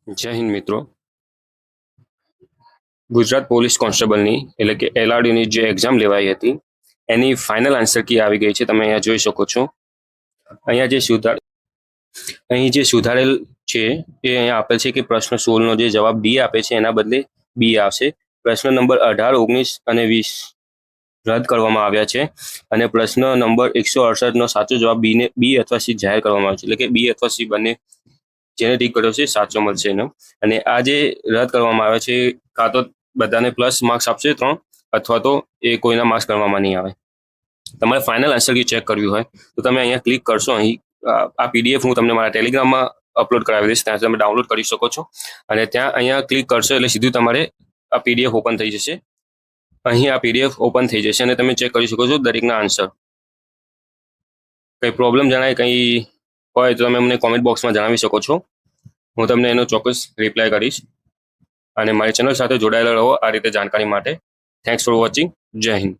જય હિન્દ મિત્રો. ગુજરાત પોલીસ કોન્સ્ટેબલની એટલે કે એલઆરડીની જે એક્ઝામ લેવાઈ હતી એની ફાઇનલ આન્સર કી આવી ગઈ છે. તમે અહીંયા જોઈ શકો છો. અહીં જે સુધારેલ છે એ અહીંયા આપેલ છે કે પ્રશ્ન 16 નો જે જવાબ ડી આપે છે એના બદલે બી આવશે. પ્રશ્ન નંબર 18, 19 અને 20 રદ કરવામાં આવ્યા છે અને પ્રશ્ન નંબર 168 નો સાચો જવાબ બી અથવા સી જાહેર કરવામાં આવ્યો છે. એટલે કે બી અથવા સી બંને જેને ટીક કર્યો છે સાચો મળશે એનો. અને આ જે રદ કરવામાં આવે છે કાં તો બધાને પ્લસ માર્ક્સ આપશે 3 અથવા તો એ કોઈના માર્ક્સ ગણવામાં નહીં આવે. તમારે ફાઇનલ આન્સર કી ચેક કરવી હોય તો તમે અહીંયા ક્લિક કરશો. અહીં આ પીડીએફ હું તમને મારા ટેલિગ્રામમાં અપલોડ કરાવી દઈશ, ત્યાંથી તમે ડાઉનલોડ કરી શકો છો. અને ત્યાં અહીંયા ક્લિક કરશો એટલે સીધું તમારે આ પીડીએફ ઓપન થઈ જશે. અહીં આ પીડીએફ ઓપન થઈ જશે અને તમે ચેક કરી શકો છો દરેકના આન્સર. કંઈ પ્રોબ્લેમ જણાય કંઈ હોય તો તમે અમને કોમેન્ટ બોક્સમાં જણાવી શકો છો. હું તમને એનો ચોક્કસ રિપ્લાય કરીશ. અને મારી ચેનલ સાથે જોડાયેલા રહો આ રીતે જાણકારી માટે. Thanks for watching. જય હિન્દ.